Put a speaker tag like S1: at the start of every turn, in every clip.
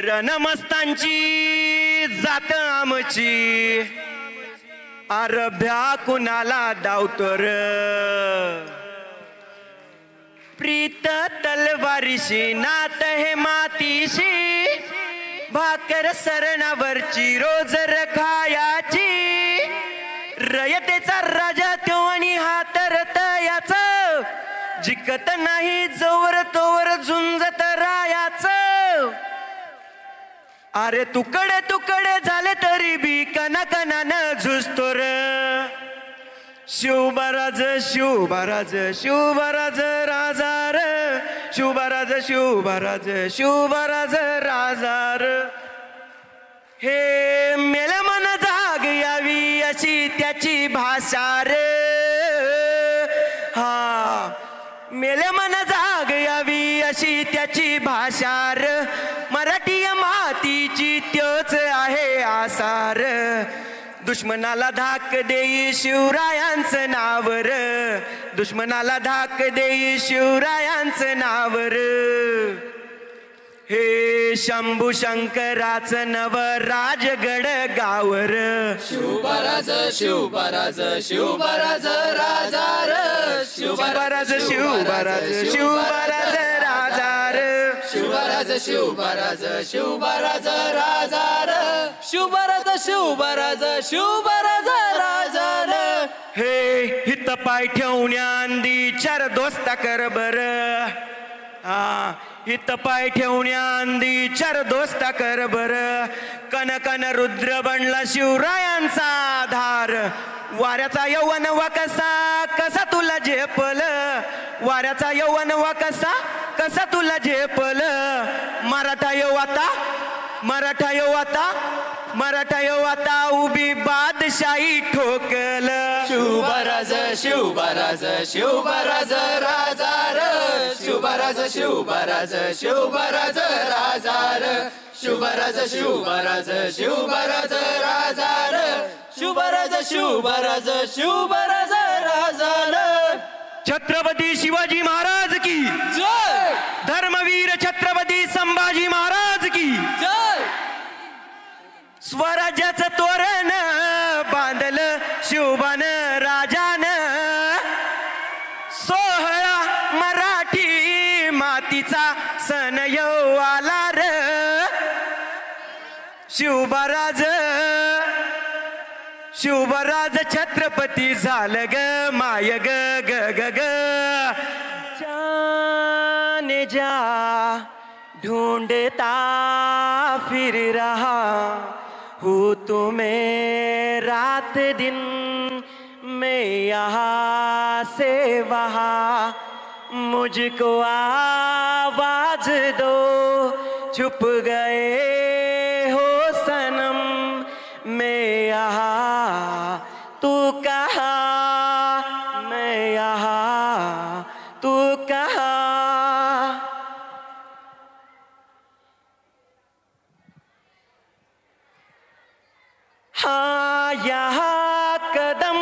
S1: रणमस्तांची जात आमची अरभ्या कुणाला दावतोर प्रीत तलवारीशी नात हे मातीशी भाकर सरणावरची रोज रखायाची रयतेचा राजा तो आणि हातरत याच जिकत नाही जोवर तोवर झुंजत रायाच अरे तुकडे तुकडे झाले तरी बी कणाकणानं झुजतोर शिवबराज शिवबराज शिवबराज राजार शिवबराज शिवबराज शिवबराज राजार हे मेल मन जाग यावी अशी त्याची भाषा रे हा मेल मन जाग यावी अशी त्याची भाषा रे मराठी मातीची त्योच आहे आसार दुश्मनाला धाक देई शिवरायांचं नावर दुश्मनाला धाक देई शिवरायांचं नावर हे शंभू शंकराचं नव राजगड गावर
S2: शिवबराज शिवबराज शिवबराज राजार
S1: शिवबराज शिवबराज शिवबराज राजार
S2: शिवबराज शिवबराज शिवबराज राजार शिवबराज शिवबराज शिवबराज राजार
S1: हे हित पाय ठेवण्याआधी चार दोस्ता कर बर हा हित पाय ठेवण्याआधी चार दोस्ता कर बर कन कन रुद्र बनला शिवरायांचा आधार वाऱ्याचा यौवन वा कसा कसा तुला झेपल वाऱ्याचा यौवन वा कसा कसा तुला झेपल मराठा येऊ आता मराठा येऊ आता मराठा येऊ आता उभी बादशाही ठोकल
S2: शिवबराज शिवबराज शिवबराज राजार शिवबराज शिवबराज शिवबराज राजार शिवबराज शिवबराज शिवबराज राजार शिवबराज शिवबराज शिवबराज राजार
S1: छत्रपती शिवाजी महाराज की
S2: जय
S1: धर्मवीर छत्रपती संभाजी महाराज की
S2: जय
S1: स्वराज्याचं तोरण बांधलं शिवबान राजान सोहळा मराठी मातीचा सण येऊ आला र शिवराज छत्रपती झालं ग माय ग ग ग ग जाने जा ढूंढता फिर रहा हूँ तुम्हें रात दिन मैं यहाँ से वहाँ मुझको आवाज दो छुप गए हो सनम मैं यहाँ तू कहाँ मैं यहाँ तू कहाँ हाँ यहाँ कदम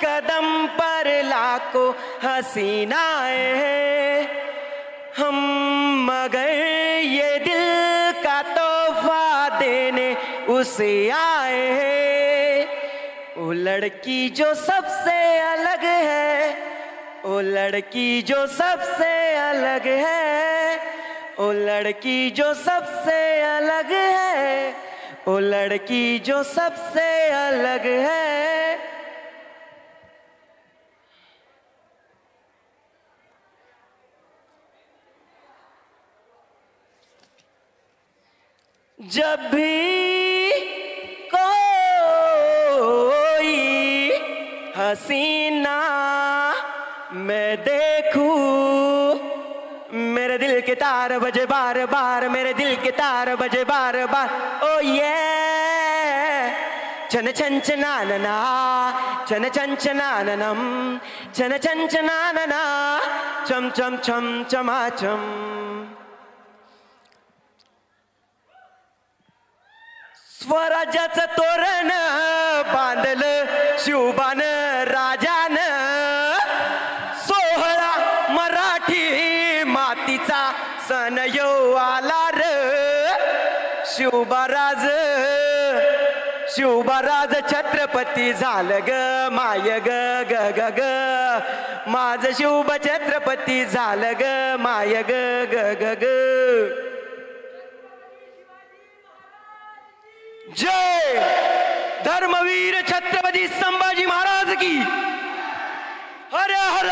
S1: कदम पर लाखों हसीनाएं हैं हम मगर ये दिल का तोहफा देने उसे आए हैं वो लड़की जो सबसे अलग है वो लड़की जो सबसे अलग है वो लड़की जो सबसे अलग है वो लड़की जो सबसे अलग है जब भी कोई हसीना मैं देखूं मेरे दिल के तार बजे बार बार मेरे दिल के तार बजे बार बार ओ ये चन चन चनानना चन चन चनाननम चन चन चनानना चम चम चम चमाचम स्वराज्याचं तोरण बांधलं शिवबान राजान सोहळा मराठी मातीचा सण येऊ आला र शिवबाराज छत्रपती झालं ग माय ग ग ग ग माझं शिवब छत्रपती झालं ग माय ग ग ग ग जय धर्मवीर छत्रपती संभाजी महाराज की हर हर